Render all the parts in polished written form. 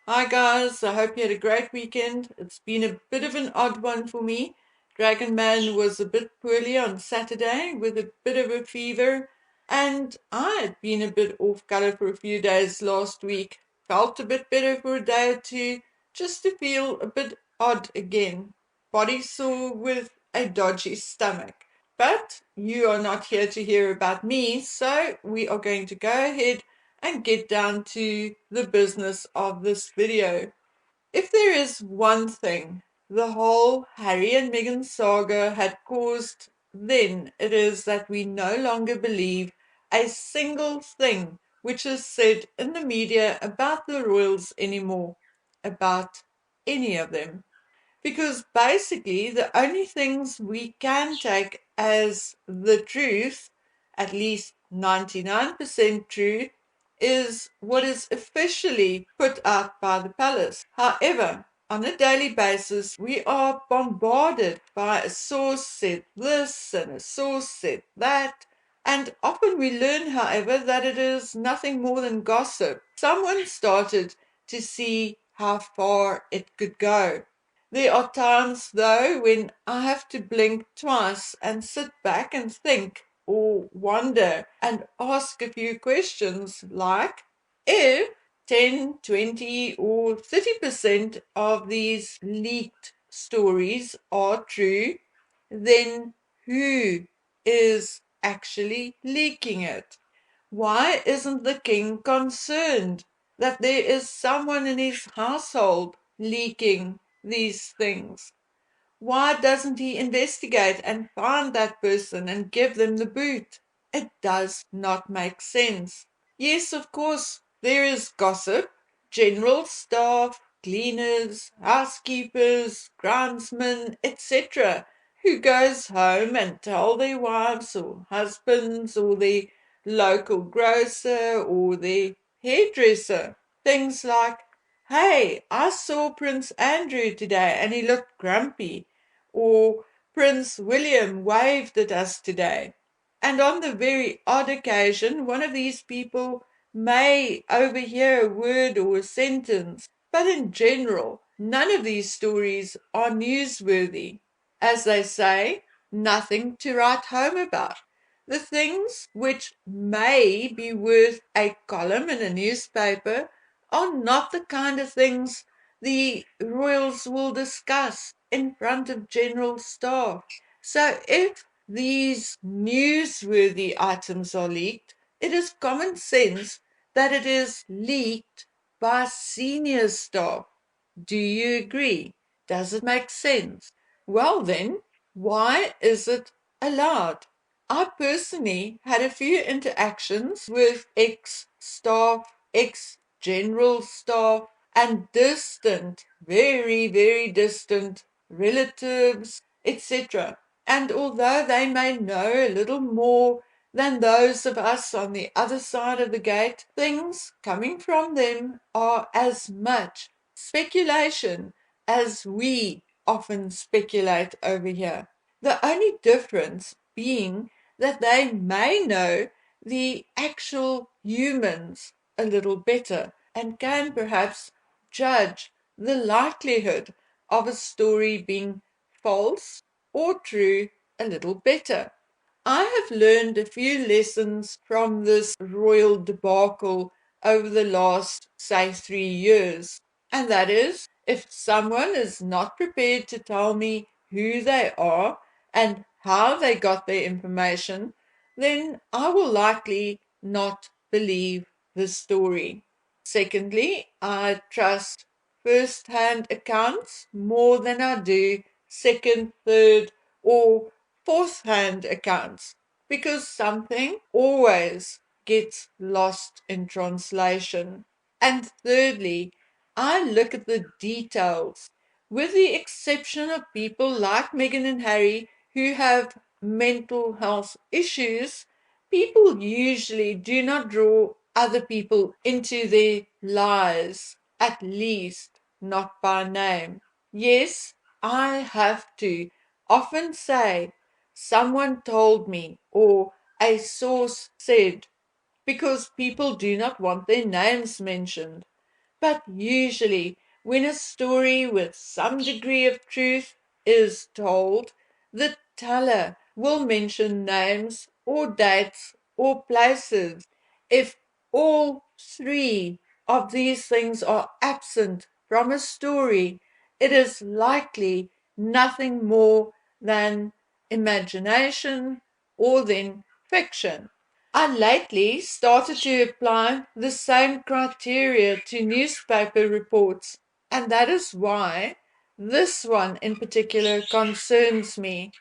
Hi guys, I hope you had a great weekend. It's been a bit of an odd one for me. Dragon Man was a bit poorly on Saturday with a bit of a fever, and I had been a bit off color for a few days last week. Felt a bit better for a day or two, just to feel a bit odd again. Body sore with a dodgy stomach. But you are not here to hear about me, so we are going to go ahead and get down to the business of this video. If there is one thing the whole Harry and Meghan saga had caused, then it is that we no longer believe a single thing which is said in the media about the royals anymore, about any of them. Because basically, the only things we can take as the truth, at least 99% true, is what is officially put out by the palace. However, on a daily basis, we are bombarded by a source said this and a source said that. And often we learn, however, that it is nothing more than gossip. Someone started to see how far it could go. There are times, though, when I have to blink twice and sit back and think or wonder and ask a few questions like if 10, 20, or 30% of these leaked stories are true, then who is actually leaking it? Why isn't the king concerned that there is someone in his household leaking these things? Why doesn't he investigate and find that person and give them the boot? It does not make sense. Yes, of course, there is gossip. General staff, cleaners, housekeepers, groundsmen, etc., who goes home and tell their wives or husbands or their local grocer or their hairdresser things like, hey, I saw Prince Andrew today and he looked grumpy, or Prince William waved at us today. And on the very odd occasion, one of these people may overhear a word or a sentence, but in general, none of these stories are newsworthy. As they say, nothing to write home about. The things which may be worth a column in a newspaper are not the kind of things the royals will discuss in front of general staff. So if these newsworthy items are leaked, it is common sense that it is leaked by senior staff. Do you agree? Does it make sense? Well, then, why is it allowed? I personally had a few interactions with ex staff, ex general staff, and distant, very, very distant relatives, etc. And although they may know a little more than those of us on the other side of the gate, things coming from them are as much speculation as we often speculate over here. The only difference being that they may know the actual humans a little better and can perhaps judge the likelihood of a story being false or true a little better. I have learned a few lessons from this royal debacle over the last, say, 3 years. And that is, if someone is not prepared to tell me who they are and how they got their information, then I will likely not believe the story. Secondly, I trust first-hand accounts more than I do second, third, or fourth-hand accounts because something always gets lost in translation. And thirdly, I look at the details. With the exception of people like Meghan and Harry who have mental health issues, people usually do not draw other people into their lies, at least not by name. Yes, I have to often say, someone told me, or a source said, because people do not want their names mentioned. But usually, when a story with some degree of truth is told, the teller will mention names or dates or places. If all three of these things are absent from a story, it is likely nothing more than imagination or then fiction. I lately started to apply the same criteria to newspaper reports, and that is why this one in particular concerns me.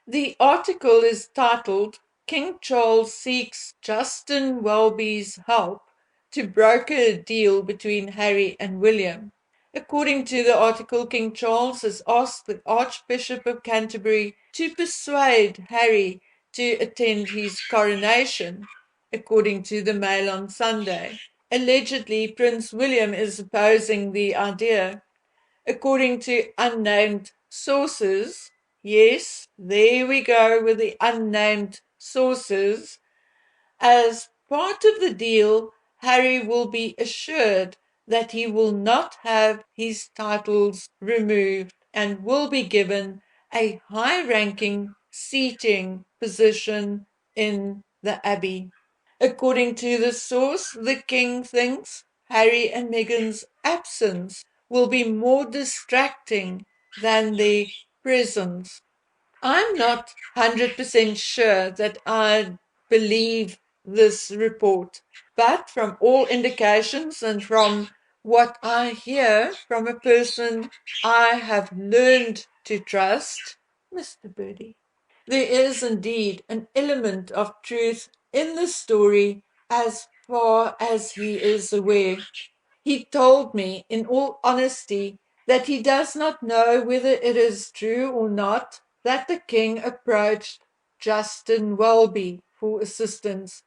The article is titled King Charles Seeks Justin Welby's Help to Broker a Deal Between Harry and William. According to the article, King Charles has asked the Archbishop of Canterbury to persuade Harry to attend his coronation, according to the Mail on Sunday. Allegedly, Prince William is opposing the idea. According to unnamed sources, yes, there we go with the unnamed sources, as part of the deal, Harry will be assured that he will not have his titles removed and will be given a high-ranking seating position in the Abbey. According to the source, the king thinks Harry and Meghan's absence will be more distracting than their presence. I'm not 100% sure that I believe this report, but from all indications and from what I hear from a person I have learned to trust, Mr. Birdie, there is indeed an element of truth in the story as far as he is aware. He told me, in all honesty, that he does not know whether it is true or not that the king approached Justin Welby for assistance.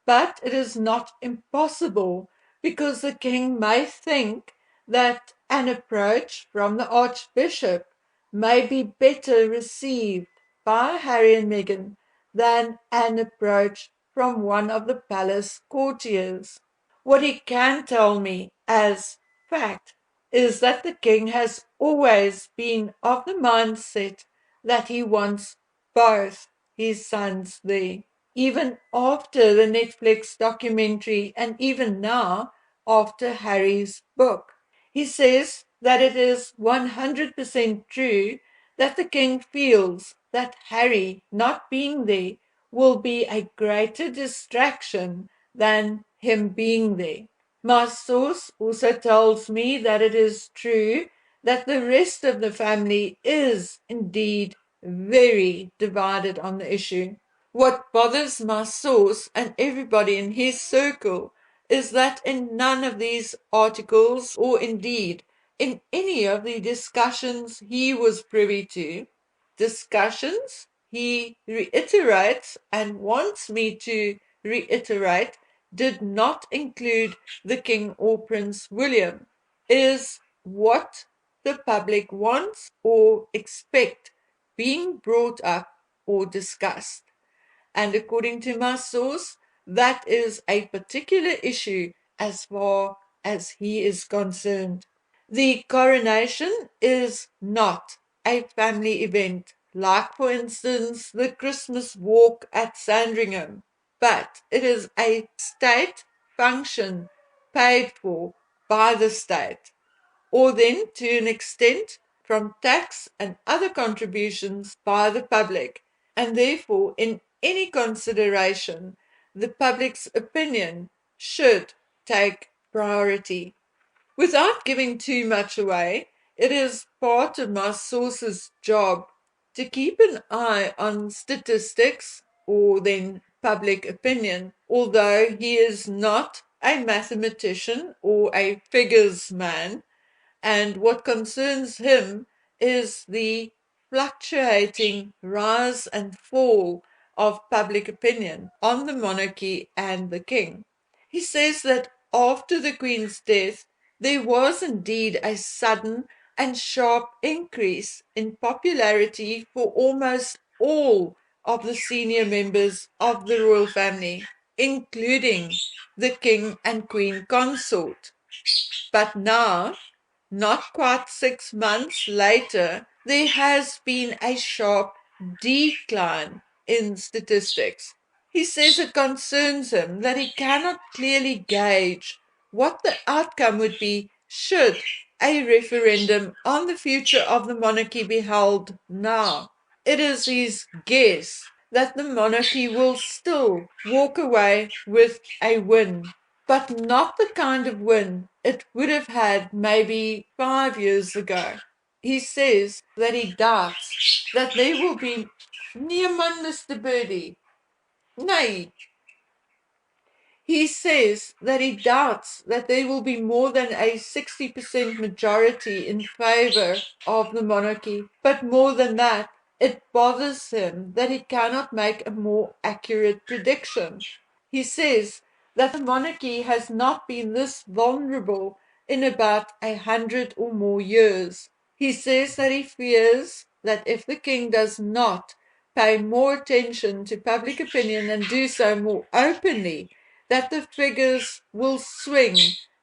But it is not impossible, because the king may think that an approach from the archbishop may be better received by Harry and Meghan than an approach from one of the palace courtiers. What he can tell me as fact is that the king has always been of the mindset that he wants both his sons there, even after the Netflix documentary and even now after Harry's book. He says that it is 100% true that the king feels that Harry not being there will be a greater distraction than him being there. My source also tells me that it is true that the rest of the family is indeed very divided on the issue. What bothers my source and everybody in his circle is that in none of these articles, or indeed in any of the discussions he was privy to, discussions he reiterates and wants me to reiterate did not include the King or Prince William, is what the public wants or expect being brought up or discussed. And according to my source, that is a particular issue as far as he is concerned. The coronation is not a family event, like, for instance, the Christmas walk at Sandringham, but it is a state function paid for by the state, or then to an extent from tax and other contributions by the public, and therefore in any consideration the public's opinion should take priority. Without giving too much away, it is part of my source's job to keep an eye on statistics or then public opinion, although he is not a mathematician or a figures man, and what concerns him is the fluctuating rise and fall of public opinion on the monarchy and the king. He says that after the Queen's death, there was indeed a sudden and sharp increase in popularity for almost all of the senior members of the royal family, including the King and Queen consort. But now, not quite 6 months later, there has been a sharp decline in statistics. He says it concerns him that he cannot clearly gauge what the outcome would be should a referendum on the future of the monarchy be held now. It is his guess that the monarchy will still walk away with a win, but not the kind of win it would have had maybe 5 years ago. He says that he doubts that there will be niemand, Mr Birdie. Nay, he says that he doubts that there will be more than a 60% majority in favor of the monarchy, but more than that, it bothers him that he cannot make a more accurate prediction. He says that the monarchy has not been this vulnerable in about 100 or more years. He says that he fears that if the king does not pay more attention to public opinion and do so more openly, that the figures will swing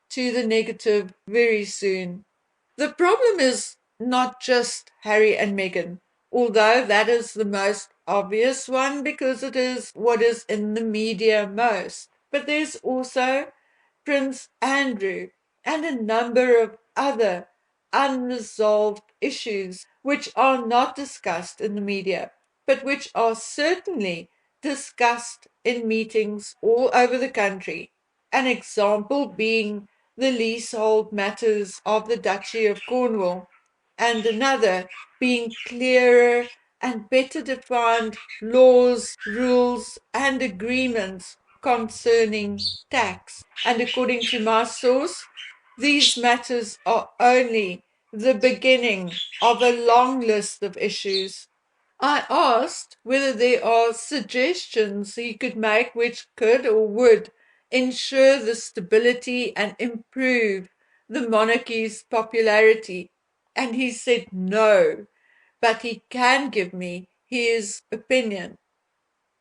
to the negative very soon. The problem is not just Harry and Meghan, although that is the most obvious one because it is what is in the media most. But there's also Prince Andrew and a number of other unresolved issues which are not discussed in the media, but which are certainly discussed in meetings all over the country. An example being the leasehold matters of the Duchy of Cornwall, and another being clearer and better defined laws, rules, and agreements concerning tax. And according to my source, these matters are only the beginning of a long list of issues. I asked whether there are suggestions he could make which could or would ensure the stability and improve the monarchy's popularity, and he said no, but he can give me his opinion.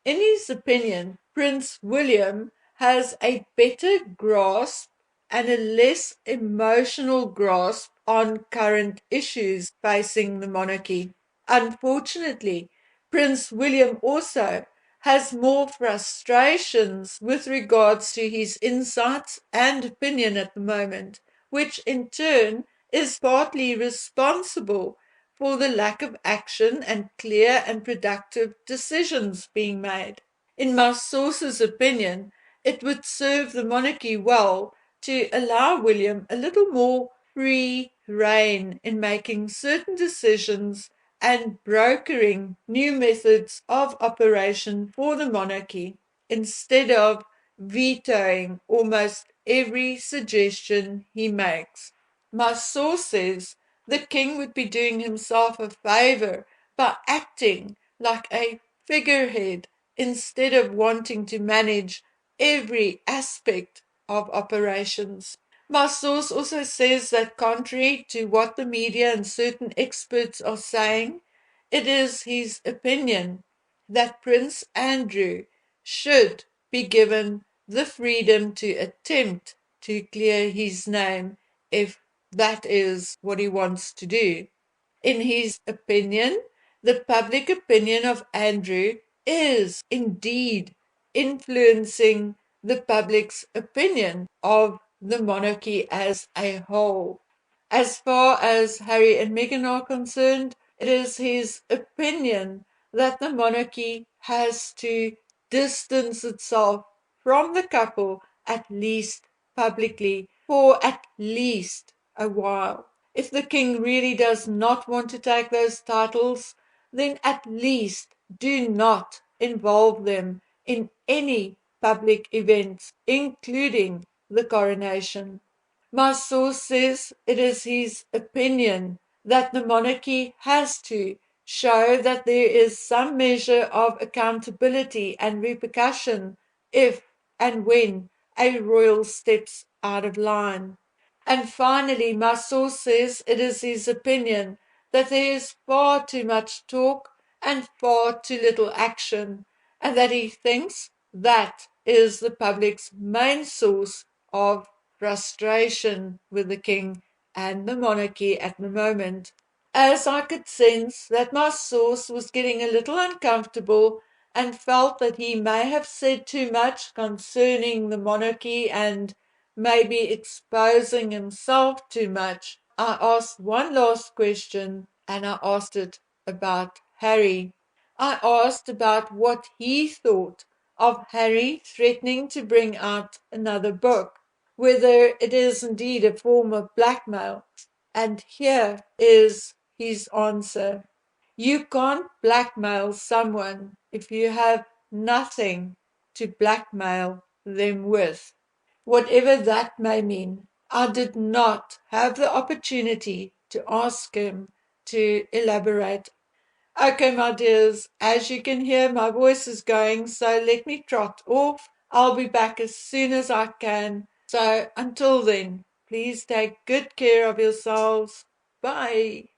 In his opinion, Prince William has a better grasp and a less emotional grasp on current issues facing the monarchy. Unfortunately, Prince William also has more frustrations with regards to his insights and opinion at the moment, which in turn is partly responsible for the lack of action and clear and productive decisions being made. In my source's opinion, it would serve the monarchy well to allow William a little more free rein in making certain decisions and brokering new methods of operation for the monarchy instead of vetoing almost every suggestion he makes. My source says the king would be doing himself a favor by acting like a figurehead instead of wanting to manage every aspect of operations. My source also says that contrary to what the media and certain experts are saying, it is his opinion that Prince Andrew should be given the freedom to attempt to clear his name if that is what he wants to do. In his opinion, the public opinion of Andrew is indeed influencing the public's opinion of the monarchy as a whole. As far as Harry and Meghan are concerned, it is his opinion that the monarchy has to distance itself from the couple, at least publicly, for at least a while. If the king really does not want to take those titles, then at least do not involve them in any public events, including the coronation. My source says it is his opinion that the monarchy has to show that there is some measure of accountability and repercussion if and when a royal steps out of line. And finally, my source says it is his opinion that there is far too much talk and far too little action, and that he thinks that is the public's main source of frustration with the king and the monarchy at the moment, as I could sense that my source was getting a little uncomfortable and felt that he may have said too much concerning the monarchy and maybe exposing himself too much. I asked one last question, and I asked it about Harry. I asked about what he thought of Harry threatening to bring out another book, whether it is indeed a form of blackmail. And here is his answer. You can't blackmail someone if you have nothing to blackmail them with. Whatever that may mean, I did not have the opportunity to ask him to elaborate. Okay, my dears, as you can hear, my voice is going, so let me trot off. I'll be back as soon as I can. So until then, please take good care of yourselves. Bye.